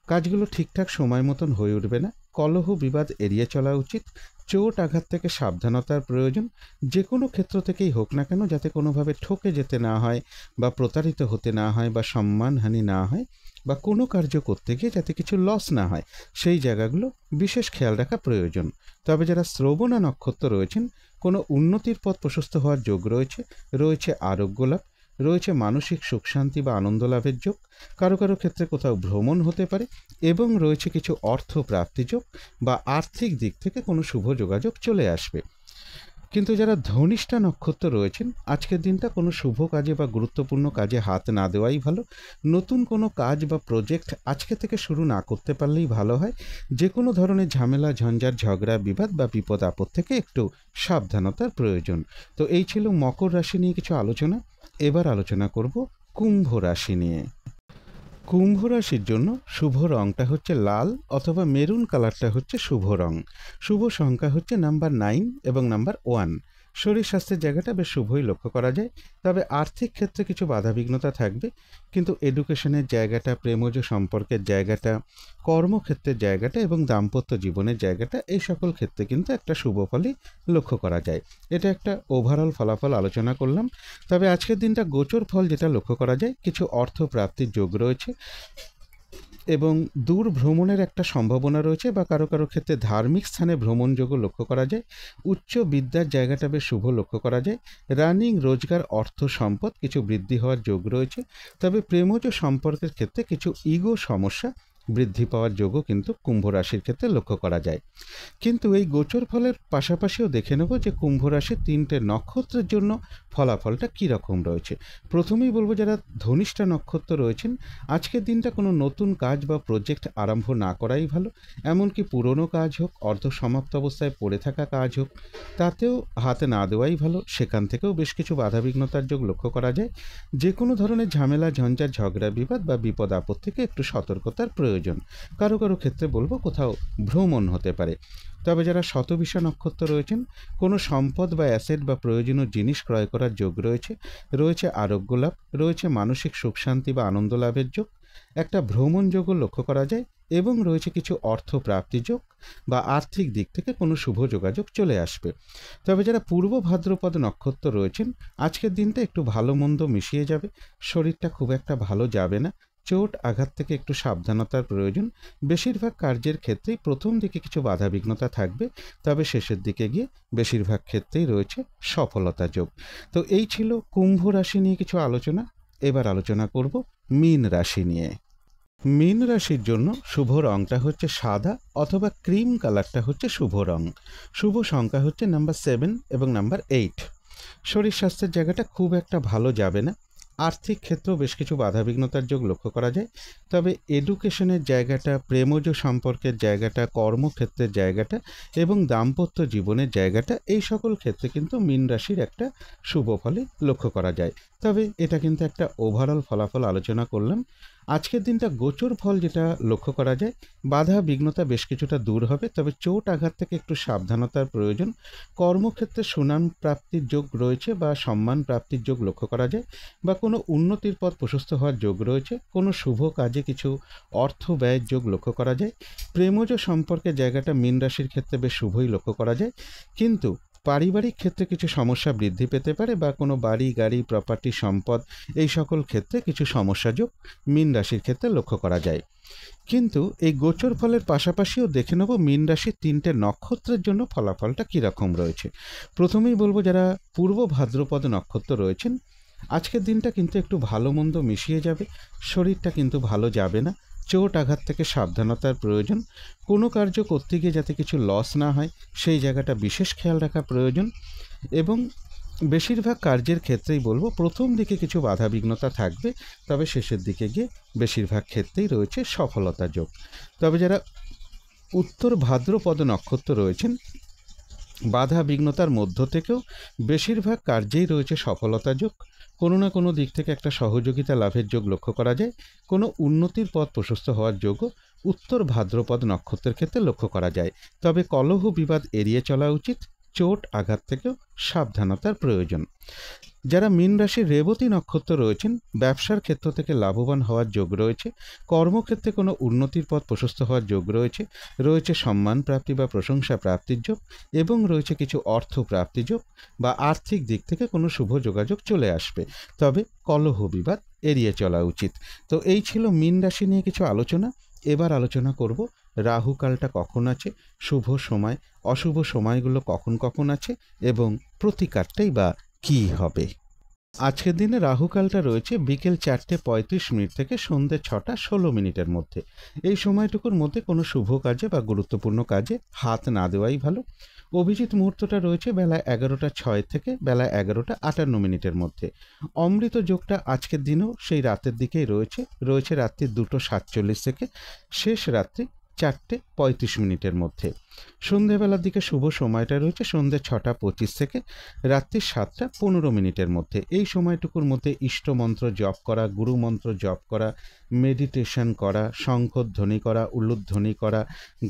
কাজগুলো ঠিকঠাক সময় মতন হয়ে উঠবে না, কলহ বিবাদ এড়িয়ে চলা উচিত, চোট আঘাত থেকে সাবধানতার প্রয়োজন। যে কোনো ক্ষেত্র থেকেই হোক না কেন, যাতে কোনোভাবে ঠকে যেতে না হয় বা প্রতারিত হতে না হয় বা সম্মানহানি না হয় বা কোনো কার্য করতে গিয়ে যাতে কিছু লস না হয়, সেই জায়গাগুলো বিশেষ খেয়াল রাখা প্রয়োজন। তবে যারা শ্রবণা নক্ষত্র রয়েছেন, কোনো উন্নতির পথ প্রশস্ত হওয়ার যোগ রয়েছে, রয়েছে আরোগ্য লাভ, রয়েছে মানসিক সুখ শান্তি বা আনন্দ লাভের যোগ, কারো কারো ক্ষেত্রে কোথাও ভ্রমণ হতে পারে এবং রয়েছে কিছু অর্থ প্রাপ্তি যোগ বা আর্থিক দিক থেকে কোনো শুভ যোগাযোগ চলে আসবে। কিন্তু যারা ধনিষ্ঠা নক্ষত্র রয়েছেন, আজকের দিনটা কোনো শুভ কাজে বা গুরুত্বপূর্ণ কাজে হাত না দেওয়াই ভালো। নতুন কোনো কাজ বা প্রজেক্ট আজকে থেকে শুরু না করতে পারলেই ভালো হয়। যে কোনো ধরনের ঝামেলা ঝঞ্ঝাট ঝগড়া বিবাদ বা বিপদ আপদ থেকে একটু সাবধানতার প্রয়োজন। তো এই ছিল মকর রাশি নিয়ে কিছু আলোচনা। এবার আলোচনা করব কুম্ভ রাশি নিয়ে। কুম্ভ রাশির জন্য শুভ রংটা হচ্ছে লাল অথবা মেরুন কালারটা হচ্ছে শুভ রং। শুভ সংখ্যা হচ্ছে নাম্বার 9 এবং নাম্বার 1। শরীর স্বাস্থ্যের জায়গাটা বেশ শুভই লক্ষ্য করা যায়, তবে আর্থিক ক্ষেত্রে কিছু বাধাবিঘ্নতা থাকবে। কিন্তু এডুকেশনের জায়গাটা, প্রেমজ সম্পর্কের জায়গাটা, কর্মক্ষেত্রের জায়গাটা এবং দাম্পত্য জীবনের জায়গাটা, এই সকল ক্ষেত্রে কিন্তু একটা শুভ ফলই লক্ষ্য করা যায়। এটা একটা ওভারঅল ফলাফল আলোচনা করলাম। তবে আজকের দিনটা গোচর ফল যেটা লক্ষ্য করা যায়, কিছু অর্থ প্রাপ্তির যোগ রয়েছে এবং দূর ভ্রমণের একটা সম্ভাবনা রয়েছে, বা কারো কারো ক্ষেত্রে ধার্মিক স্থানে ভ্রমণযোগ্য লক্ষ্য করা যায়। উচ্চ বিদ্যার জায়গাটা বেশ শুভ লক্ষ্য করা যায়। রানিং রোজগার, অর্থ সম্পদ কিছু বৃদ্ধি হওয়ার যোগ রয়েছে। তবে প্রেমজ সম্পর্কের ক্ষেত্রে কিছু ইগো সমস্যা বৃদ্ধি পাওয়ার যোগও কিন্তু কুম্ভ রাশির ক্ষেত্রে লক্ষ্য করা যায়। কিন্তু এই গোচর ফলের পাশাপাশিও দেখে নেব যে কুম্ভ রাশির 3টে নক্ষত্রের জন্য ফলাফলটা কী রকম রয়েছে। প্রথমেই বলবো, যারা ধনিষ্ঠা নক্ষত্র রয়েছেন, আজকের দিনটা কোনো নতুন কাজ বা প্রজেক্ট আরম্ভ না করাই ভালো। এমনকি পুরনো কাজ হোক, অর্ধ সমাপ্ত অবস্থায় পড়ে থাকা কাজ হোক, তাতেও হাতে না দেওয়াই ভালো। সেখান থেকেও বেশ কিছু বাধাবিঘ্নতার যোগ লক্ষ্য করা যায়। যে কোনো ধরনের ঝামেলা, ঝঞ্ঝাট, ঝগড়া, বিবাদ বা বিপদ আপদ থেকে একটু সতর্কতার প্রয়োজন। কারো কারো ক্ষেত্রে বলবো কোথাও ভ্রমণ হতে পারে। তবে যারা শতবিশা নক্ষত্র রয়েছেন, কোনো সম্পদ বা অ্যাসেট বা প্রয়োজনীয় জিনিস ক্রয় করার যোগ রয়েছে। রয়েছে আরোগ্য লাভ, রয়েছে মানসিক সুখ শান্তি বা আনন্দ লাভের যোগ, একটা ভ্রমণ যোগও লক্ষ্য করা যায় এবং রয়েছে কিছু অর্থ প্রাপ্তি যোগ বা আর্থিক দিক থেকে কোনো শুভ যোগাযোগ চলে আসবে। তবে যারা পূর্ব ভাদ্রপদ নক্ষত্র রয়েছেন, আজকের দিনটা একটু ভালো মন্দ মিশিয়ে যাবে। শরীরটা খুব একটা ভালো যাবে না। চোট আঘাত থেকে একটু সাবধানতার প্রয়োজন। বেশিরভাগ কার্যের ক্ষেত্রেই প্রথম দিকে কিছু বাধাবিঘ্নতা থাকবে, তবে শেষের দিকে গিয়ে বেশিরভাগ ক্ষেত্রেই রয়েছে সফলতা যোগ। তো এই ছিল কুম্ভ রাশি নিয়ে কিছু আলোচনা। এবার আলোচনা করব মীন রাশি নিয়ে। মীন রাশির জন্য শুভ রংটা হচ্ছে সাদা অথবা ক্রিম কালারটা হচ্ছে শুভ রং। শুভ সংখ্যা হচ্ছে নাম্বার 7 এবং নাম্বার 8। শরীর স্বাস্থ্যের জায়গাটা খুব একটা ভালো যাবে না। আর্থিক ক্ষেত্রেও বেশ কিছু বাধাবিঘ্নতার যোগ লক্ষ্য করা যায়। তবে এডুকেশনের জায়গাটা, প্রেমজ সম্পর্কের জায়গাটা, কর্মক্ষেত্রের জায়গাটা এবং দাম্পত্য জীবনের জায়গাটা, এই সকল ক্ষেত্রে কিন্তু মীন রাশির একটা শুভ ফলই লক্ষ্য করা যায়। তবে এটা কিন্তু একটা ওভারঅল ফলাফল আলোচনা করলাম। আজকের দিনটা গোচর ফল যেটা লক্ষ্য করা যায়, বাধা বিঘ্নতা বেশ কিছুটা দূর হবে, তবে চোট আঘাত থেকে একটু সাবধানতার প্রয়োজন। কর্মক্ষেত্রে সুনাম প্রাপ্তির যোগ রয়েছে বা সম্মান প্রাপ্তির যোগ লক্ষ্য করা যায়, বা কোনো উন্নতির পথ প্রশস্ত হওয়ার যোগ রয়েছে। কোনো শুভ কাজে কিছু অর্থ ব্যয়ের যোগ লক্ষ্য করা যায়। প্রেমজ সম্পর্কের জায়গাটা মীন রাশির ক্ষেত্রে বেশ শুভই লক্ষ্য করা যায়। কিন্তু পারিবারিক ক্ষেত্রে কিছু সমস্যা বৃদ্ধি পেতে পারে, বা কোনো বাড়ি, গাড়ি, প্রপার্টি, সম্পদ, এই সকল ক্ষেত্রে কিছু সমস্যা যোগ মীন রাশির ক্ষেত্রে লক্ষ্য করা যায়। কিন্তু এই গোচর ফলের পাশাপাশিও দেখে নেব মীন রাশির 3টে নক্ষত্রের জন্য ফলাফলটা কীরকম রয়েছে। প্রথমেই বলবো, যারা পূর্ব ভাদ্রপদ নক্ষত্র রয়েছেন, আজকের দিনটা কিন্তু একটু ভালো মন্দ মিশিয়ে যাবে। শরীরটা কিন্তু ভালো যাবে না। চোট আঘাত থেকে সাবধানতার প্রয়োজন। কোনো কার্য করতে গিয়ে যাতে কিছু লস না হয়, সেই জায়গাটা বিশেষ খেয়াল রাখা প্রয়োজন। এবং বেশিরভাগ কার্যের ক্ষেত্রেই বলবো, প্রথম দিকে কিছু বাধাবিঘ্নতা থাকবে, তবে শেষের দিকে গিয়ে বেশিরভাগ ক্ষেত্রেই রয়েছে সফলতা যোগ। তবে যারা উত্তর ভাদ্রপদ নক্ষত্র রয়েছেন, বাধা বিঘ্নতার মধ্য থেকেও বেশিরভাগ কার্যেই রয়েছে সফলতা যোগ। কোনো না কোনো দিক থেকে একটা সহযোগিতা লাভের যোগ লক্ষ্য করা যায়। কোনো উন্নতির পথ প্রশস্ত হওয়ার যোগও উত্তর ভাদ্রপদ নক্ষত্রের ক্ষেত্রে লক্ষ্য করা যায়। তবে কলহ বিবাদ এড়িয়ে চলা উচিত। চোট আঘাত থেকেও সাবধানতার প্রয়োজন। যারা মীন রাশির রেবতী নক্ষত্র রয়েছেন, ব্যবসার ক্ষেত্র থেকে লাভবান হওয়ার যোগ রয়েছে। কর্মক্ষেত্রে কোনো উন্নতির পথ প্রশস্ত হওয়ার যোগ রয়েছে। রয়েছে সম্মান প্রাপ্তি বা প্রশংসা প্রাপ্তির যোগ, এবং রয়েছে কিছু অর্থ প্রাপ্তি যোগ বা আর্থিক দিক থেকে কোনো শুভ যোগাযোগ চলে আসবে। তবে কলহ বিবাদ এড়িয়ে চলা উচিত। তো এই ছিল মীন রাশি নিয়ে কিছু আলোচনা। এবার আলোচনা করব রাহুকালটা কখন আছে, শুভ সময়, অশুভ সময়গুলো কখন কখন আছে, এবং প্রতিকারটাই বা কী হবে। আজকের দিনে রাহুকালটা রয়েছে বিকেল 4:35 থেকে সন্ধ্যে 6:16 মধ্যে। এই সময়টুকুর মধ্যে কোনো শুভ কাজে বা গুরুত্বপূর্ণ কাজে হাত না দেওয়াই ভালো। অভিজিৎ মুহূর্তটা রয়েছে বেলা 11:06 থেকে বেলা 11:58 মধ্যে। অমৃত যোগটা আজকের দিনেও সেই রাতের দিকেই রয়েছে রাত্রি 2:47 থেকে শেষ রাত্রি 4:35 মধ্যে। সন্ধেবেলার দিকে শুভ সময়টা রয়েছে সন্ধে 6:25 থেকে রাত্রি 7:15 মধ্যে। এই সময়টুকুর মধ্যে ইষ্টমন্ত্র জপ করা, গুরুমন্ত্র জপ করা, মেডিটেশন করা, শঙ্খধ্বনি করা, উলুধ্বনি করা,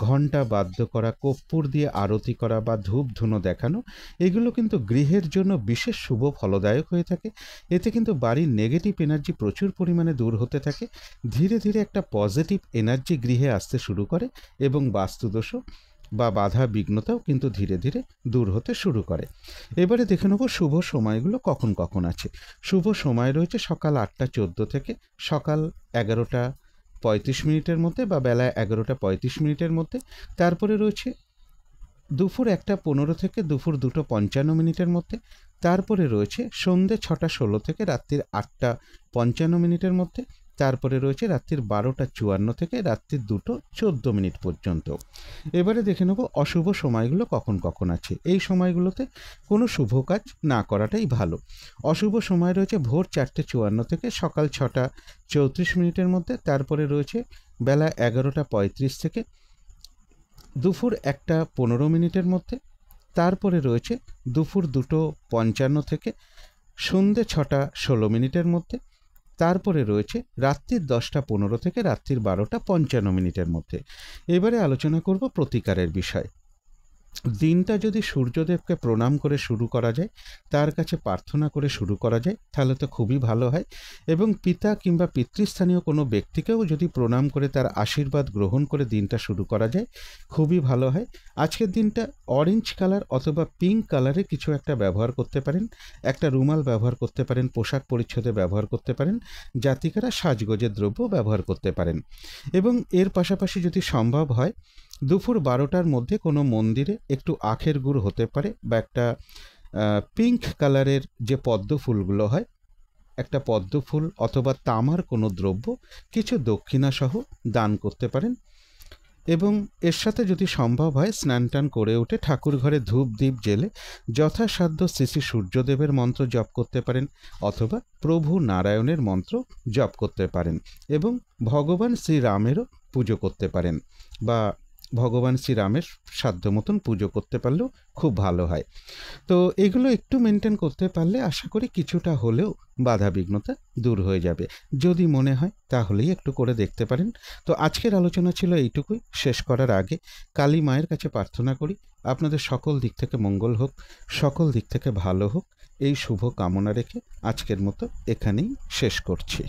ঘণ্টা বাদ্য করা, কর্পূর দিয়ে আরতি করা বা ধূপ ধুনো দেখানো, এগুলো কিন্তু গৃহের জন্য বিশেষ শুভ ফলদায়ক হয়ে থাকে। এতে কিন্তু বাড়ির নেগেটিভ এনার্জি প্রচুর পরিমাণে দূর হতে থাকে। ধীরে ধীরে একটা পজিটিভ এনার্জি গৃহে আসতে শুরু করে এবং বাস্তুদোষও বা বাধা বিঘ্নতাও কিন্তু ধীরে ধীরে দূর হতে শুরু করে। এবারে দেখে নেব শুভ সময়গুলো কখন কখন আছে। শুভ সময় রয়েছে সকাল 8:14 থেকে সকাল 11:35 মধ্যে বা বেলা 11:35 মধ্যে। তারপরে রয়েছে দুপুর 1:15 থেকে দুপুর 2:55 মধ্যে। তারপরে রয়েছে সন্ধে 6:16 থেকে রাত্রির 8:55 মধ্যে। তারপরে রয়েছে রাত্রির 12:54 থেকে রাত্রির 2:14 পর্যন্ত। এবারে দেখে নেব অশুভ সময়গুলো কখন কখন আছে। এই সময়গুলোতে কোনো শুভ কাজ না করাটাই ভালো। অশুভ সময় রয়েছে ভোর 4:54 থেকে সকাল 6:34 মধ্যে। তারপরে রয়েছে বেলা 11:35 থেকে দুপুর 1:15 মধ্যে। তারপরে রয়েছে দুপুর 2:55 থেকে সন্ধে 6:16 মধ্যে। তারপরে রয়েছে রাত্রির 10:15 থেকে রাত্রির 12:55 মধ্যে। এবারে আলোচনা করব প্রতিকারের বিষয়। দিনটা যদি সূর্যদেবকে প্রণাম করে শুরু করা যায়, তার কাছে প্রার্থনা করে শুরু করা যায়, তাহলে তো খুবই ভালো হয়। এবং পিতা কিংবা পিতৃস্থানীয় কোনো ব্যক্তিকেও যদি প্রণাম করে তার আশীর্বাদ গ্রহণ করে দিনটা শুরু করা যায়, খুবই ভালো হয়। আজকের দিনটা অরেঞ্জ কালার অথবা পিঙ্ক কালারে কিছু একটা ব্যবহার করতে পারেন, একটা রুমাল ব্যবহার করতে পারেন, পোশাক পরিচ্ছদে ব্যবহার করতে পারেন, জাতিকারা সাজগোজের দ্রব্য ব্যবহার করতে পারেন। এবং এর পাশাপাশি যদি সম্ভব হয় দুপুর 12টার মধ্যে কোনো মন্দিরে একটু আখের গুড় হতে পারে বা একটা পিঙ্ক কালারের যে পদ্ম ফুলগুলো হয়, একটা পদ্ম ফুল অথবা তামার কোনো দ্রব্য কিছু দক্ষিণাসহ দান করতে পারেন। এবং এর সাথে যদি সম্ভব হয় স্নান টান করে উঠে ঠাকুর ঘরে ধূপ দ্বীপ জেলে যথাসাধ্য শ্রী শ্রী সূর্যদেবের মন্ত্র জপ করতে পারেন অথবা প্রভু নারায়ণের মন্ত্র জপ করতে পারেন এবং ভগবান শ্রীরামেরও পুজো করতে পারেন বা ভগবান শ্রীরামের সাধ্য মতন পুজো করতে পারলেও খুব ভালো হয়। তো এগুলো একটু মেনটেন করতে পারলে আশা করি কিছুটা হলেও বাধা বিঘ্নতা দূর হয়ে যাবে। যদি মনে হয় তাহলেই একটু করে দেখতে পারেন। তো আজকের আলোচনা ছিল এইটুকুই। শেষ করার আগে কালী মায়ের কাছে প্রার্থনা করি আপনাদের সকল দিক থেকে মঙ্গল হোক, সকল দিক থেকে ভালো হোক, এই শুভ কামনা রেখে আজকের মতো এখানেই শেষ করছি।